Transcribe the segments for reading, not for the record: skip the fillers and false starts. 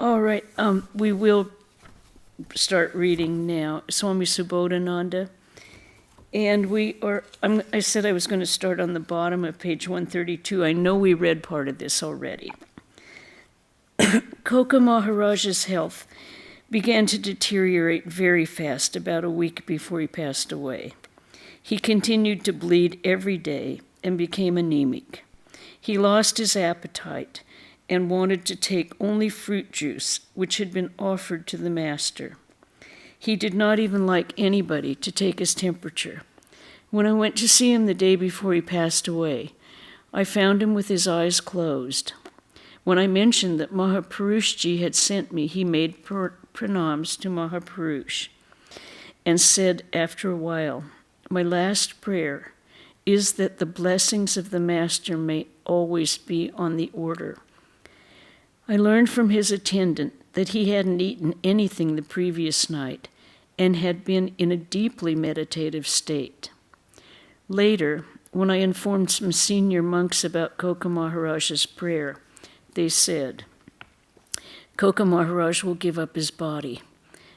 All right, we will start reading now. Swami Subodhananda. And I said I was going to start on the bottom of page 132. I know we read part of this already. Koka Maharaj's health began to deteriorate very fast about a week before he passed away. He continued to bleed every day and became anemic. He lost his appetite and wanted to take only fruit juice, which had been offered to the master. He did not even like anybody to take his temperature. When I went to see him the day before he passed away, I found him with his eyes closed. When I mentioned that Mahapurushji had sent me, he made pranams to Mahapurush and said after a while, "My last prayer is that the blessings of the master may always be on the order." I learned from his attendant that he hadn't eaten anything the previous night and had been in a deeply meditative state. Later, when I informed some senior monks about Koka Maharaj's prayer, they said, "Koka Maharaj will give up his body.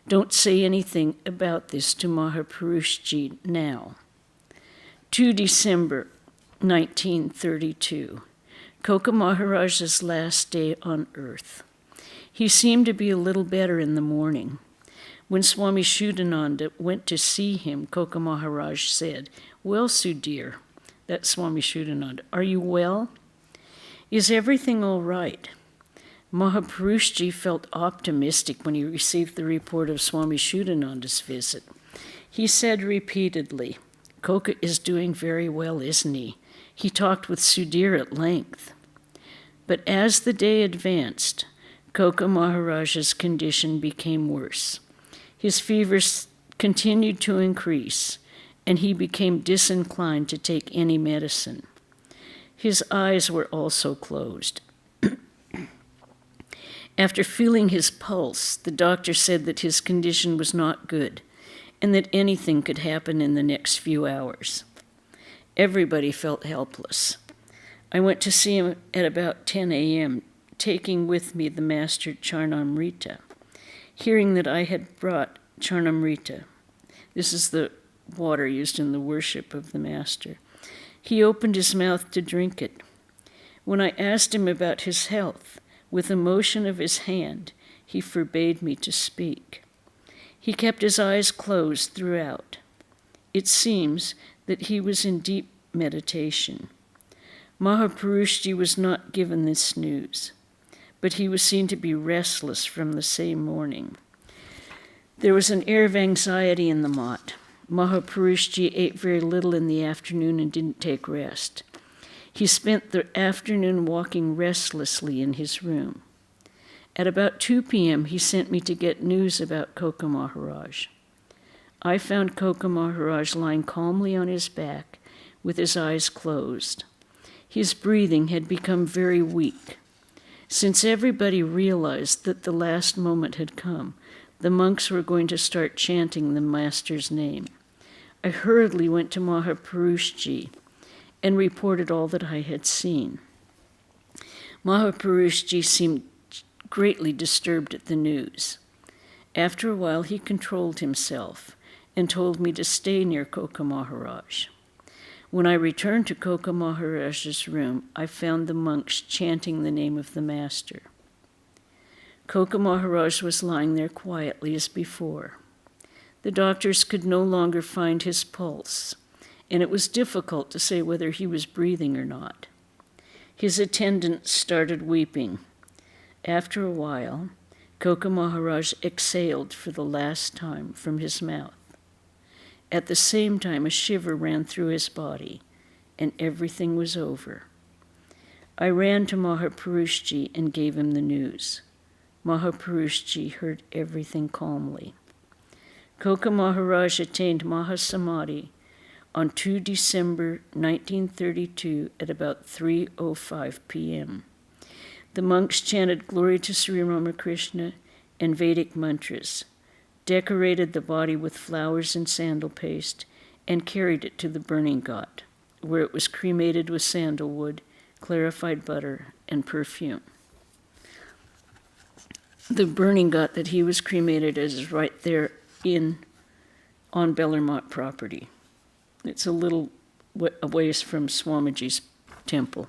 Don't say anything about this to Mahapurushji now." 2 December 1932. Koka Maharaj's last day on earth. He seemed to be a little better in the morning. When Swami Chetanananda went to see him, Koka Maharaj said, "Well, Sudhir," that's Swami Chetanananda, "are you well? Is everything all right?" Mahapurushji felt optimistic when he received the report of Swami Chetanananda's visit. He said repeatedly, "Koka is doing very well, isn't he? He talked with Sudhir at length." But as the day advanced, Koka Maharaj's condition became worse. His fever continued to increase, and he became disinclined to take any medicine. His eyes were also closed. After feeling his pulse, the doctor said that his condition was not good and that anything could happen in the next few hours. Everybody felt helpless. I went to see him at about 10 a.m., taking with me the master Charnamrita. Hearing that I had brought Charnamrita, this is the water used in the worship of the master, he opened his mouth to drink it. When I asked him about his health, with a motion of his hand, he forbade me to speak. He kept his eyes closed throughout. It seems that he was in deep meditation. Mahapurushji was not given this news, but he was seen to be restless from the same morning. There was an air of anxiety in the mott. Mahapurushji ate very little in the afternoon and didn't take rest. He spent the afternoon walking restlessly in his room. At about 2 p.m., he sent me to get news about Koka Maharaj. I found Koka Maharaj lying calmly on his back with his eyes closed. His breathing had become very weak. Since everybody realized that the last moment had come, the monks were going to start chanting the master's name. I hurriedly went to Mahapurushji and reported all that I had seen. Mahapurushji seemed greatly disturbed at the news. After a while, he controlled himself and told me to stay near Koka Maharaj. When I returned to Koka Maharaj's room, I found the monks chanting the name of the master. Koka Maharaj was lying there quietly as before. The doctors could no longer find his pulse, and it was difficult to say whether he was breathing or not. His attendant started weeping. After a while, Koka Maharaj exhaled for the last time from his mouth. At the same time, a shiver ran through his body, and everything was over. I ran to Mahapurushji and gave him the news. Mahapurushji heard everything calmly. Koka Maharaj attained Mahasamadhi on 2 December 1932 at about 3:05 p.m. The monks chanted Glory to Sri Ramakrishna and Vedic mantras, decorated the body with flowers and sandal paste, and carried it to the burning ghat, where it was cremated with sandalwood, clarified butter, and perfume. the burning gut that he was cremated is right there on Bellarmont property. It's a little a ways from Swamiji's temple.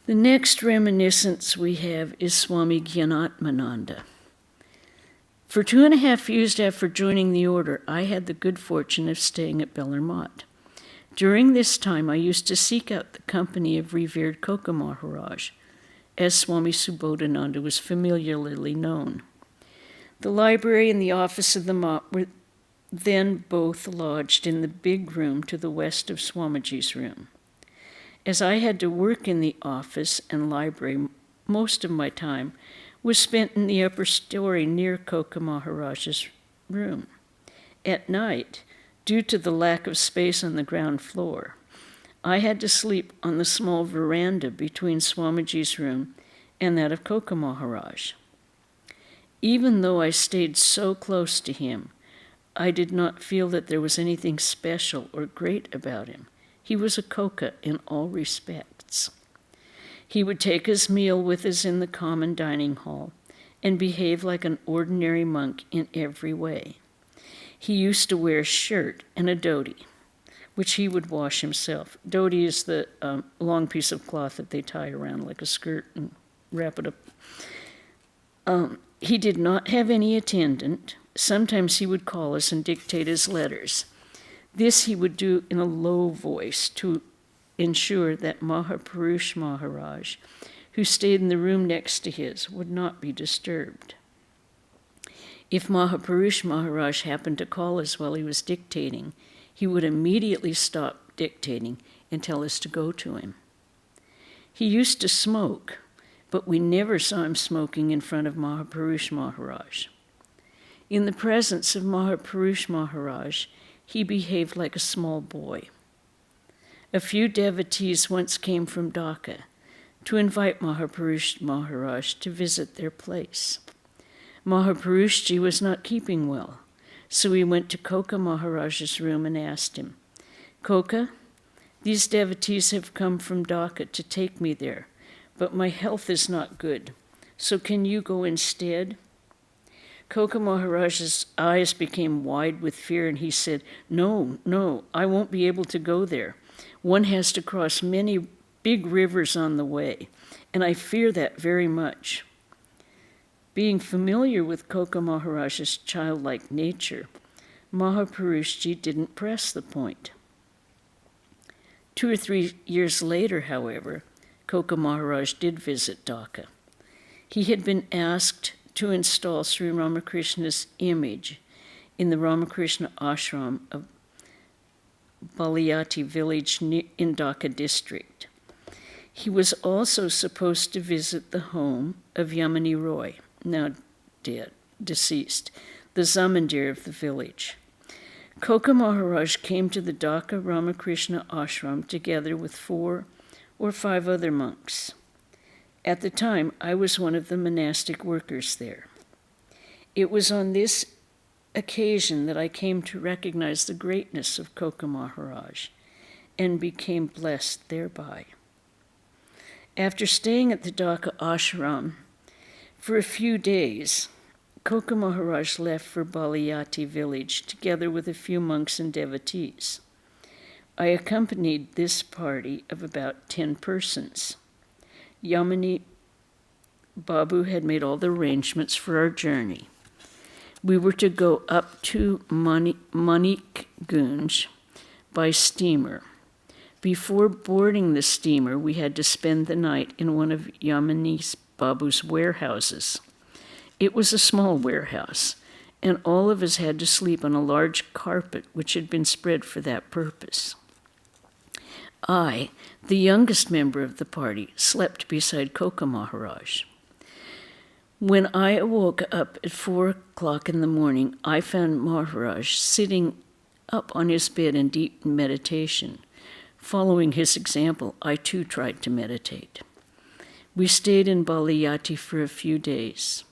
The next reminiscence we have is Swami Chetanananda. For 2.5 years after joining the order, I had the good fortune of staying at Bellarmont. During this time, I used to seek out the company of revered Coca Maharaj, as Swami Subodhananda was familiarly known. The library and the office of the Mott were then both lodged in the big room to the west of Swamiji's room. As I had to work in the office and library, most of my time was spent in the upper story near Coca Maharaj's room. At night, due to the lack of space on the ground floor, I had to sleep on the small veranda between Swamiji's room and that of Coca Maharaj. Even though I stayed so close to him, I did not feel that there was anything special or great about him. He was a Coca in all respects. He would take his meal with us in the common dining hall and behave like an ordinary monk in every way. He used to wear a shirt and a dhoti, which he would wash himself. Dhoti is the long piece of cloth that they tie around like a skirt and wrap it up. He did not have any attendant. Sometimes he would call us and dictate his letters. This he would do in a low voice to ensure that Mahapurush Maharaj, who stayed in the room next to his, would not be disturbed. If Mahapurush Maharaj happened to call us while he was dictating, he would immediately stop dictating and tell us to go to him. He used to smoke, but we never saw him smoking in front of Mahapurush Maharaj. In the presence of Mahapurush Maharaj, he behaved like a small boy. A few devotees once came from Dhaka to invite Mahapurush Maharaj to visit their place. Mahapurushji was not keeping well, so we went to Coca Maharaj's room and asked him, "Coca, these devotees have come from Dhaka to take me there, but my health is not good, so can you go instead?" Coca Maharaj's eyes became wide with fear, and he said, No, I won't be able to go there. One has to cross many big rivers on the way, and I fear that very much. Being familiar with Coca Maharaj's childlike nature, Mahapurushji didn't press the point. 2 or 3 years later, however, Coca Maharaj did visit Dhaka. He had been asked to install Sri Ramakrishna's image in the Ramakrishna ashram of Baliyati village in Dhaka district. He was also supposed to visit the home of Yamini Roy, now dead, deceased, the Zamandir of the village. Coca Maharaj came to the Dhaka Ramakrishna ashram together with 4 or 5 other monks. At the time, I was one of the monastic workers there. It was on this occasion that I came to recognize the greatness of Coca Maharaj and became blessed thereby. After staying at the Dhaka ashram for a few days, Coca Maharaj left for Baliyati village together with a few monks and devotees. I accompanied this party of about 10 persons. Yamini Babu had made all the arrangements for our journey. We were to go up to Manikgunj by steamer. Before boarding the steamer, we had to spend the night in one of Yamini Babu's warehouses. It was a small warehouse, and all of us had to sleep on a large carpet which had been spread for that purpose. I, the youngest member of the party, slept beside Coca Maharaj. When I awoke up at 4 o'clock in the morning, I found Maharaj sitting up on his bed in deep meditation. Following his example, I too tried to meditate. We stayed in Baliyati for a few days.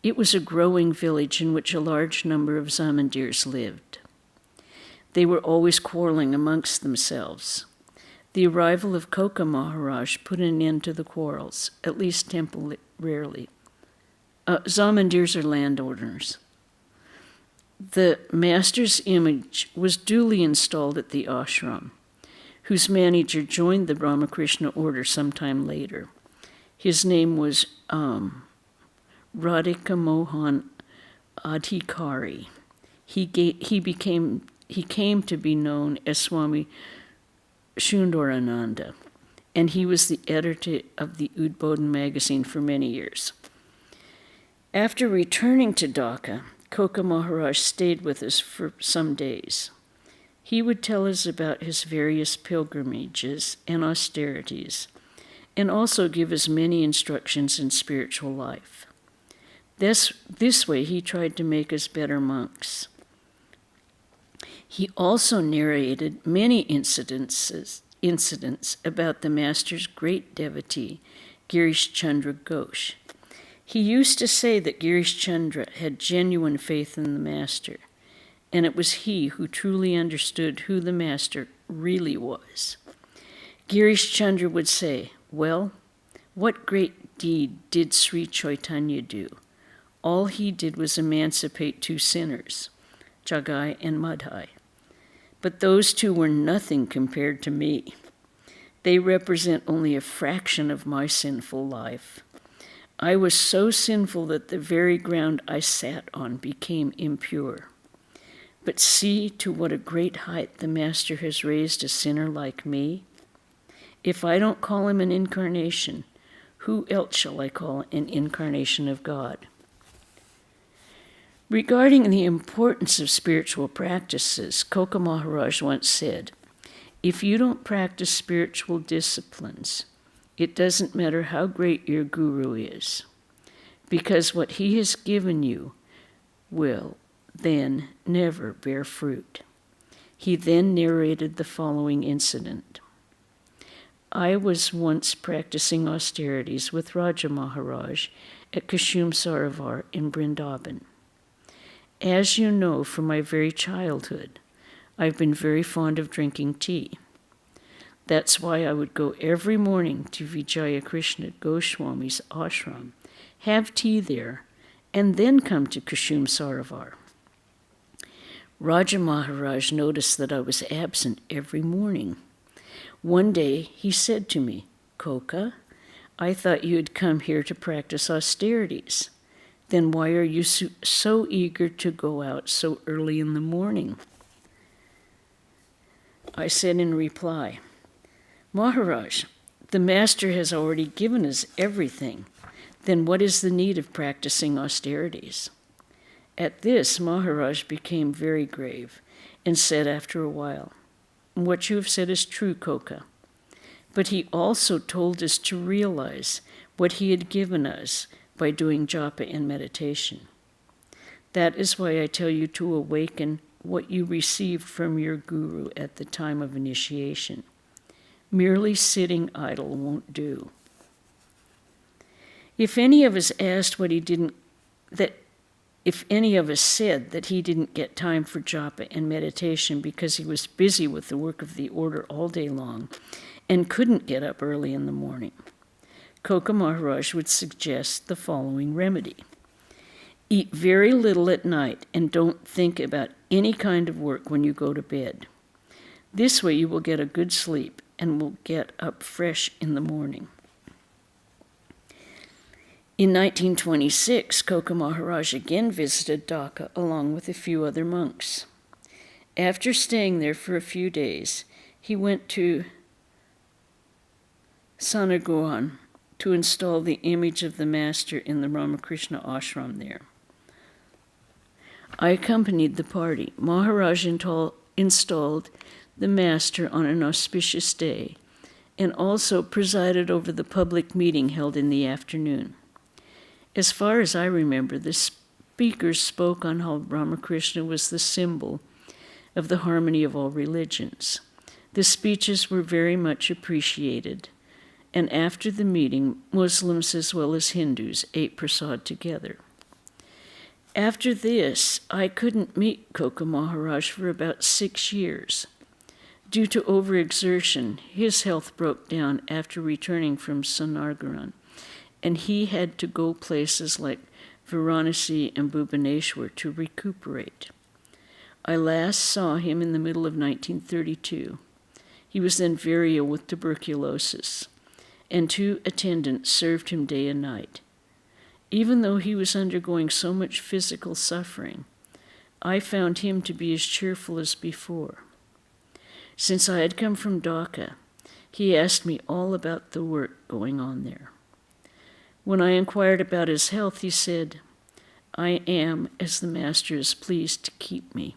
It was a growing village in which a large number of Zamandirs lived. They were always quarreling amongst themselves. The arrival of Coca Maharaj put an end to the quarrels, at least temporarily. Zamandirs are landowners. The master's image was duly installed at the ashram, whose manager joined the Ramakrishna order sometime later. His name was Radhika Mohan Adhikari. He came to be known as Swami Subodhananda, and he was the editor of the Udbodhan magazine for many years. After returning to Dhaka, Koka Maharaj stayed with us for some days. He would tell us about his various pilgrimages and austerities, and also give us many instructions in spiritual life. This way he tried to make us better monks. He also narrated many incidents about the Master's great devotee, Girish Chandra Ghosh. He used to say that Girish Chandra had genuine faith in the Master, and it was he who truly understood who the Master really was. Girish Chandra would say, "Well, what great deed did Sri Chaitanya do? All he did was emancipate two sinners, Jagai and Madhai. But those two were nothing compared to me. They represent only a fraction of my sinful life. I was so sinful that the very ground I sat on became impure. But see to what a great height the Master has raised a sinner like me. If I don't call him an incarnation, who else shall I call an incarnation of God?" Regarding the importance of spiritual practices, Koka Maharaj once said, "If you don't practice spiritual disciplines, it doesn't matter how great your guru is, because what he has given you will then never bear fruit." He then narrated the following incident. "I was once practicing austerities with Raja Maharaj at Kushum Sarovar in Vrindavan. As you know from my very childhood, I've been very fond of drinking tea. That's why I would go every morning to Vijaya Krishna Goswami's ashram, have tea there, and then come to Kushum Sarovar. Raja Maharaj noticed that I was absent every morning. One day he said to me, 'Koka, I thought you had come here to practice austerities. Then why are you so eager to go out so early in the morning?' I said in reply, 'Maharaj, the Master has already given us everything. Then what is the need of practicing austerities?' At this, Maharaj became very grave and said after a while, 'What you have said is true, Koka. But he also told us to realize what he had given us by doing japa and meditation. That is why I tell you to awaken what you received from your guru at the time of initiation. Merely sitting idle won't do.' If any of us said that he didn't get time for japa and meditation because he was busy with the work of the order all day long and couldn't get up early in the morning, Koka Maharaj would suggest the following remedy. Eat very little at night and don't think about any kind of work when you go to bed. This way you will get a good sleep and will get up fresh in the morning." In 1926, Koka Maharaj again visited Dhaka along with a few other monks. After staying there for a few days, he went to Sanagoran to install the image of the Master in the Ramakrishna ashram there. I accompanied the party. Maharaj installed the Master on an auspicious day and also presided over the public meeting held in the afternoon. As far as I remember, the speakers spoke on how Ramakrishna was the symbol of the harmony of all religions. The speeches were very much appreciated, and after the meeting, Muslims as well as Hindus ate prasad together. After this, I couldn't meet Koka Maharaj for about 6 years. Due to overexertion, his health broke down after returning from Sanargaran, and he had to go places like Varanasi, and Bhubaneswar to recuperate. I last saw him in the middle of 1932. He was then very ill with tuberculosis, and 2 attendants served him day and night. Even though he was undergoing so much physical suffering, I found him to be as cheerful as before. Since I had come from Dhaka, he asked me all about the work going on there. When I inquired about his health, he said, "I am as the Master is pleased to keep me."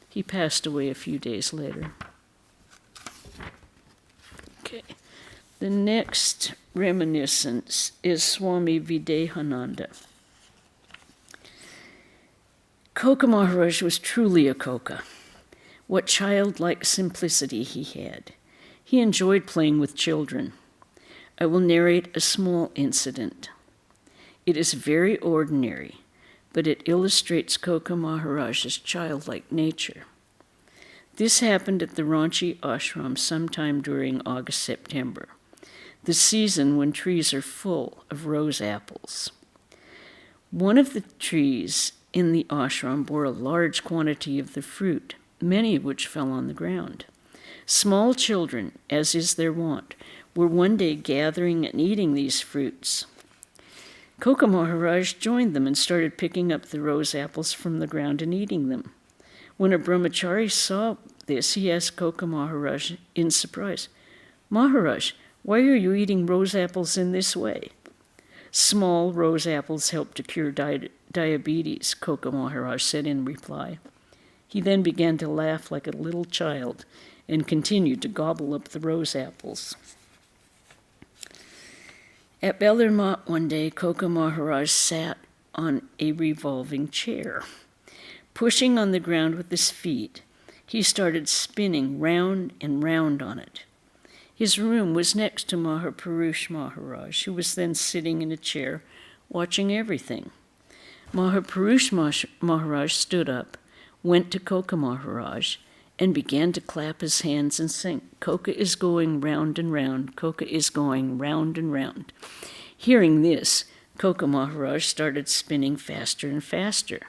He passed away a few days later. Okay. The next reminiscence is Swami Videhananda. Koka Maharaj was truly a Koka. What childlike simplicity he had. He enjoyed playing with children. I will narrate a small incident. It is very ordinary, but it illustrates Koka Maharaj's childlike nature. This happened at the Ranchi ashram sometime during August-September, the season when trees are full of rose apples. One of the trees in the ashram bore a large quantity of the fruit, many of which fell on the ground. Small children, as is their wont, were one day gathering and eating these fruits. Koka Maharaj joined them and started picking up the rose apples from the ground and eating them. When a brahmachari saw this, he asked Koka Maharaj in surprise, "Maharaj, why are you eating rose apples in this way?" "Small rose apples help to cure diabetes," Koka Maharaj said in reply. He then began to laugh like a little child and continued to gobble up the rose apples. At Bellarmat one day, Koka Maharaj sat on a revolving chair. Pushing on the ground with his feet, he started spinning round and round on it. His room was next to Mahapurush Maharaj, who was then sitting in a chair watching everything. Mahapurush Maharaj stood up, went to Koka Maharaj, and began to clap his hands and sing, "Koka is going round and round, Koka is going round and round." Hearing this, Koka Maharaj started spinning faster and faster.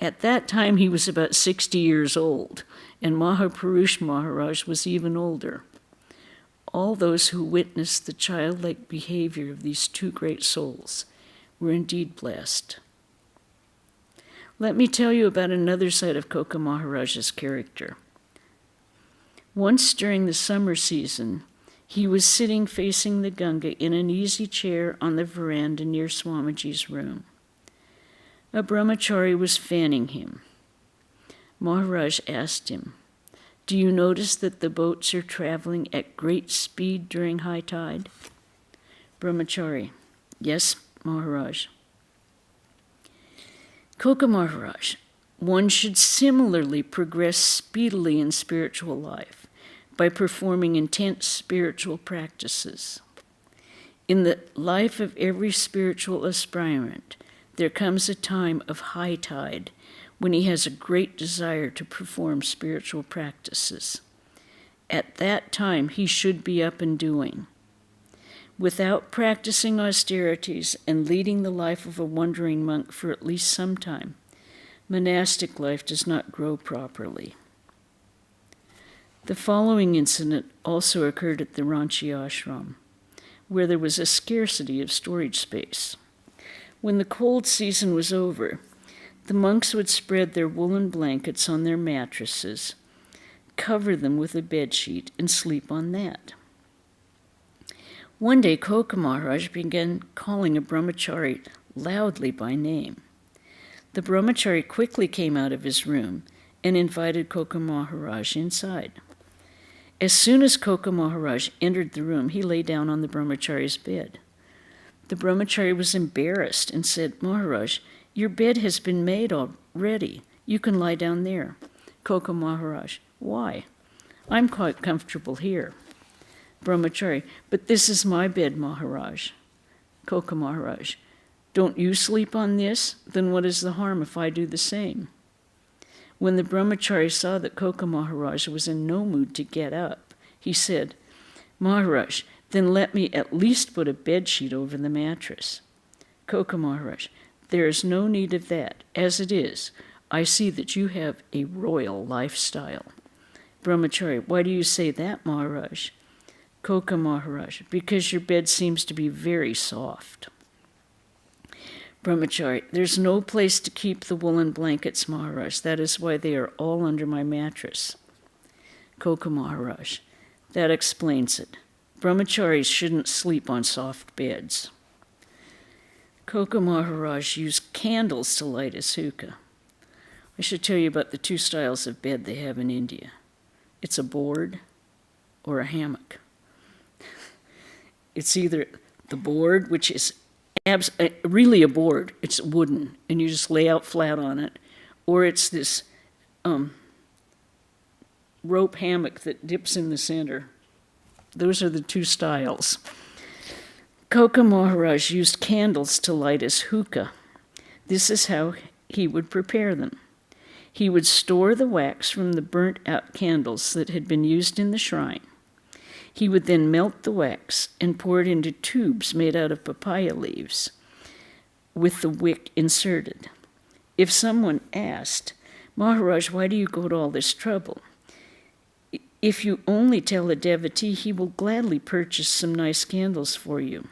At that time, he was about 60 years old, and Mahapurush Maharaj was even older. All those who witnessed the childlike behavior of these 2 great souls were indeed blessed. Let me tell you about another side of Koka Maharaj's character. Once during the summer season, he was sitting facing the Ganga in an easy chair on the veranda near Swamiji's room. A brahmachari was fanning him. Maharaj asked him, "Do you notice that the boats are traveling at great speed during high tide?" Brahmachari, "Yes, Maharaj." Koka Maharaj, one should similarly progress speedily in spiritual life by performing intense spiritual practices. In the life of every spiritual aspirant, there comes a time of high tide when he has a great desire to perform spiritual practices. At that time, he should be up and doing. Without practicing austerities and leading the life of a wandering monk for at least some time, monastic life does not grow properly. The following incident also occurred at the Ranchi ashram, where there was a scarcity of storage space. When the cold season was over, the monks would spread their woolen blankets on their mattresses, cover them with a bedsheet, and sleep on that. One day, Koka Maharaj began calling a brahmachari loudly by name. The brahmachari quickly came out of his room and invited Koka Maharaj inside. As soon as Koka Maharaj entered the room, he lay down on the brahmachari's bed. The brahmachari was embarrassed and said, "Maharaj, your bed has been made already. You can lie down there." Koka Maharaj, "Why? I'm quite comfortable here." Brahmachari, "But this is my bed, Maharaj." Koka Maharaj, "Don't you sleep on this? Then what is the harm if I do the same?" When the brahmachari saw that Koka Maharaj was in no mood to get up, he said, "Maharaj, then let me at least put a bedsheet over the mattress." Koka Maharaj, There is no need of that. As it is, I see that you have a royal lifestyle. Brahmachari, why do you say that, Maharaj? Koka Maharaj, because your bed seems to be very soft. Brahmachari, there's no place to keep the woolen blankets, Maharaj. That is why they are all under my mattress. Koka Maharaj, that explains it. Brahmacharis shouldn't sleep on soft beds. Koka Maharaj used candles to light his hookah. I should tell you about the two styles of bed they have in India. It's a board or a hammock. It's either the board, which is really a board, it's wooden, and you just lay out flat on it, or it's this rope hammock that dips in the center. Those are the two styles. Koka Maharaj used candles to light his hookah. This is how he would prepare them. He would store the wax from the burnt-out candles that had been used in the shrine. He would then melt the wax and pour it into tubes made out of papaya leaves with the wick inserted. If someone asked, Maharaj, why do you go to all this trouble? If you only tell a devotee, he will gladly purchase some nice candles for you.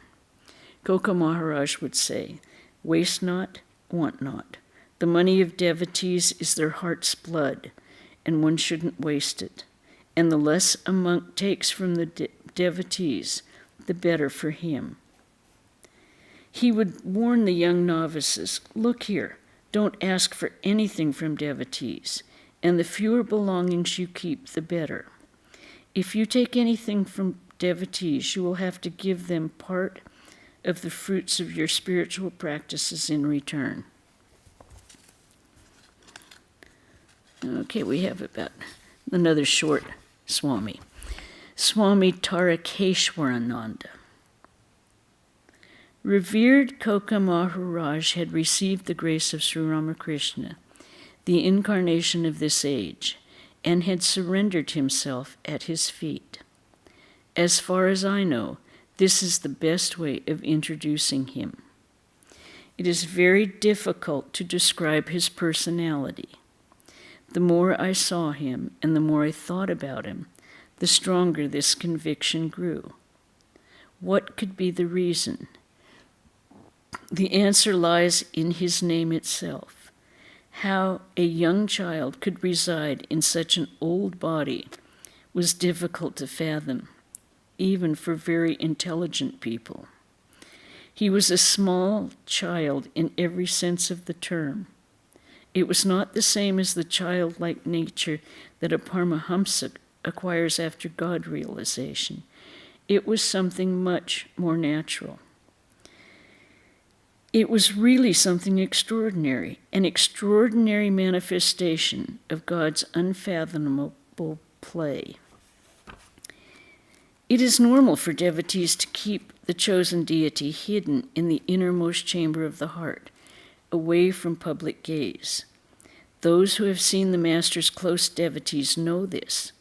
Koka Maharaj would say, waste not, want not. The money of devotees is their heart's blood, and one shouldn't waste it. And the less a monk takes from the devotees, the better for him. He would warn the young novices, look here, don't ask for anything from devotees, and the fewer belongings you keep, the better. If you take anything from devotees, you will have to give them part of the fruits of your spiritual practices in return. Okay, we have about another short Swami. Swami Tarakeshwarananda. Revered Koka Maharaj had received the grace of Sri Ramakrishna, the incarnation of this age, and had surrendered himself at his feet. As far as I know, this is the best way of introducing him. It is very difficult to describe his personality. The more I saw him and the more I thought about him, the stronger this conviction grew. What could be the reason? The answer lies in his name itself. How a young child could reside in such an old body was difficult to fathom, even for very intelligent people. He was a small child in every sense of the term. It was not the same as the childlike nature that a Paramahamsa acquires after God realization. It was something much more natural. It was really something extraordinary, an extraordinary manifestation of God's unfathomable play. It is normal for devotees to keep the chosen deity hidden in the innermost chamber of the heart, away from public gaze. Those who have seen the Master's close devotees know this.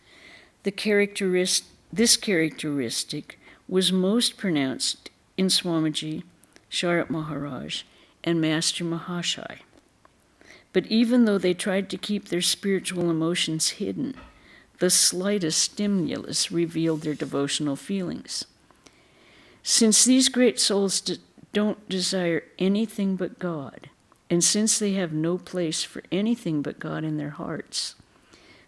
This characteristic was most pronounced in Swamiji, Sharat Maharaj, and Master Mahashai. But even though they tried to keep their spiritual emotions hidden, the slightest stimulus revealed their devotional feelings. Since these great souls don't desire anything but God, and since they have no place for anything but God in their hearts,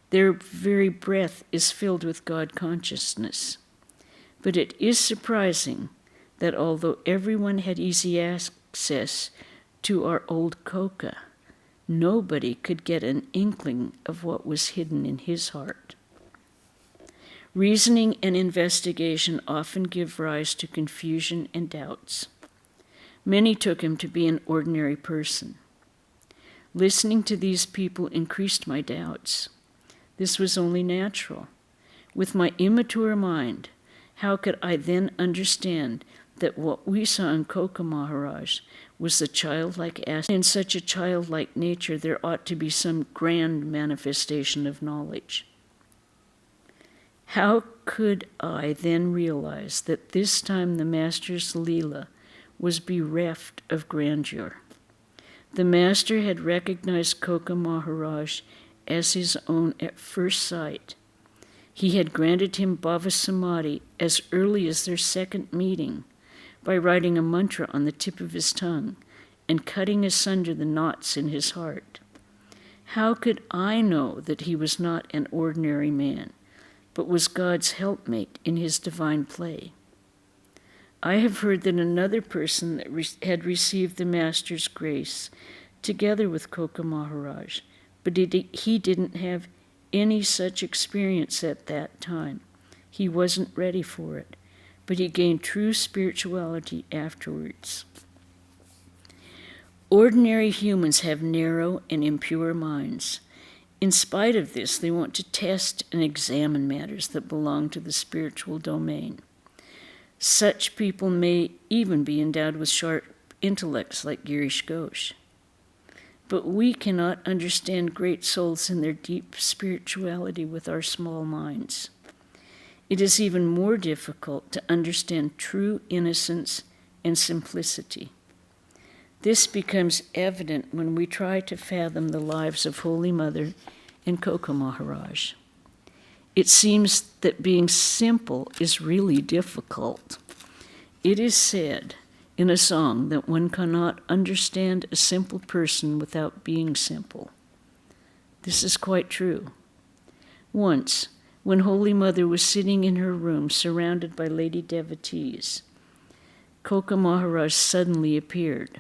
their very breath is filled with God consciousness. But it is surprising that although everyone had easy access to our old Koka, nobody could get an inkling of what was hidden in his heart. Reasoning and investigation often give rise to confusion and doubts. Many took him to be an ordinary person. Listening to these people increased my doubts. This was only natural. With my immature mind, how could I then understand that what we saw in Koka Maharaj was the childlike aspect? In such a childlike nature, there ought to be some grand manifestation of knowledge. How could I then realize that this time the Master's Leela was bereft of grandeur? The master had recognized Koka Maharaj as his own at first sight. He had granted him Bhava Samadhi as early as their second meeting by writing a mantra on the tip of his tongue and cutting asunder the knots in his heart. How could I know that he was not an ordinary man, but was God's helpmate in his divine play? I have heard that another person that had received the Master's grace together with Koka Maharaj, but he didn't have any such experience at that time. He wasn't ready for it, but he gained true spirituality afterwards. Ordinary humans have narrow and impure minds. In spite of this, they want to test and examine matters that belong to the spiritual domain. Such people may even be endowed with sharp intellects like Girish Ghosh. But we cannot understand great souls in their deep spirituality with our small minds. It is even more difficult to understand true innocence and simplicity. This becomes evident when we try to fathom the lives of Holy Mother and Koka Maharaj. It seems that being simple is really difficult. It is said in a song that one cannot understand a simple person without being simple. This is quite true. Once, when Holy Mother was sitting in her room surrounded by lady devotees, Koka Maharaj suddenly appeared.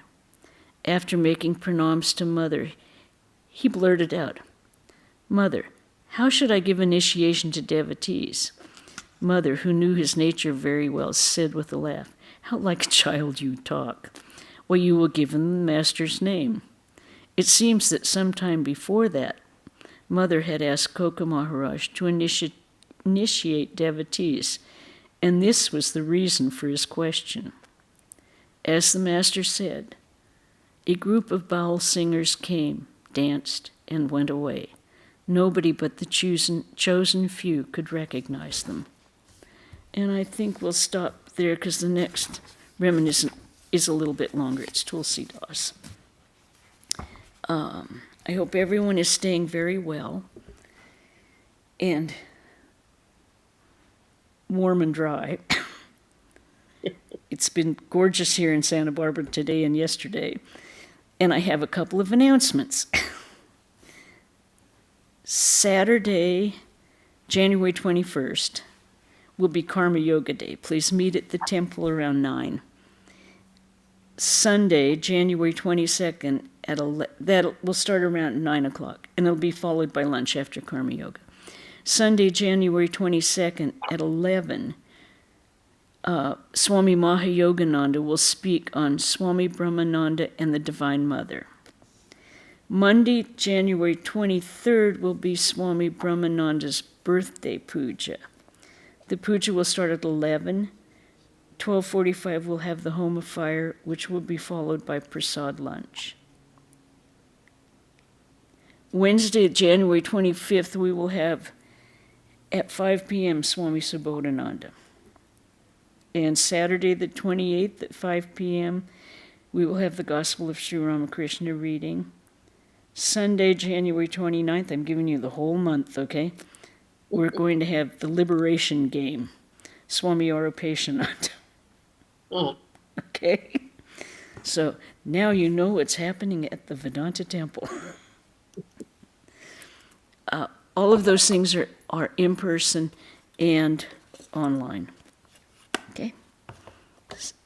After making pranams to Mother, he blurted out, "Mother, how should I give initiation to devotees?" Mother, who knew his nature very well, said with a laugh, "How like a child you talk. Well, you will give him the Master's name." It seems that some time before that, Mother had asked Koka Maharaj to initiate devotees, and this was the reason for his question. As the Master said, a group of Baul singers came, danced, and went away. Nobody but the chosen few could recognize them. And I think we'll stop there because the next reminiscence is a little bit longer. It's Tulsi Das. I hope everyone is staying very well and warm and dry. It's been gorgeous here in Santa Barbara today and yesterday. And I have a couple of announcements. Saturday, January 21st, will be Karma Yoga Day. Please meet at the temple around 9. Sunday, January 22nd, that will start around 9 o'clock, and it'll be followed by lunch after Karma Yoga. Sunday, January 22nd at 11, Swami Mahayogananda will speak on Swami Brahmananda and the Divine Mother. Monday, January 23rd will be Swami Brahmananda's birthday puja. The puja will start at 11. 12:45 we'll have the Home of Fire, which will be followed by Prasad lunch. Wednesday, January 25th, we will have at 5 p.m. Swami Subodhananda. And Saturday the 28th at 5 p.m., we will have the Gospel of Sri Ramakrishna reading. Sunday, January 29th, I'm giving you the whole month, okay? We're going to have the Liberation Game, Swami Aurupeshananda. Okay? So now you know what's happening at the Vedanta Temple. All of those things are in person and online. Okay.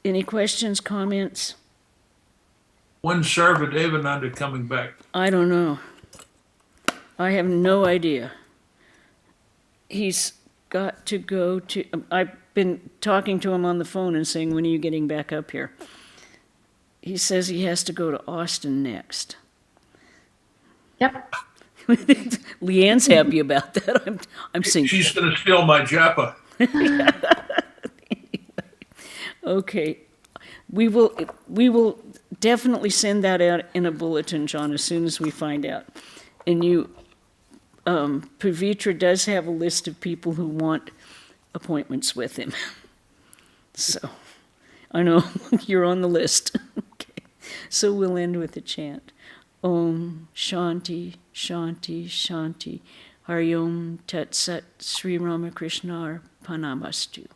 Any questions, comments? When's Sarvadevananda coming back? I don't know. I have no idea. He's got to go to... I've been talking to him on the phone and saying, when are you getting back up here? He says he has to go to Austin next. Yep. Leanne's happy about that. I'm saying... She's going to steal my japa. Okay. We will definitely send that out in a bulletin, John, as soon as we find out. And you, Pavitra does have a list of people who want appointments with him. So, I know you're on the list. Okay. So we'll end with a chant. Om Shanti, Shanti, Shanti. Hari Om Tat Sat Sri Ramakrishna Panamastu.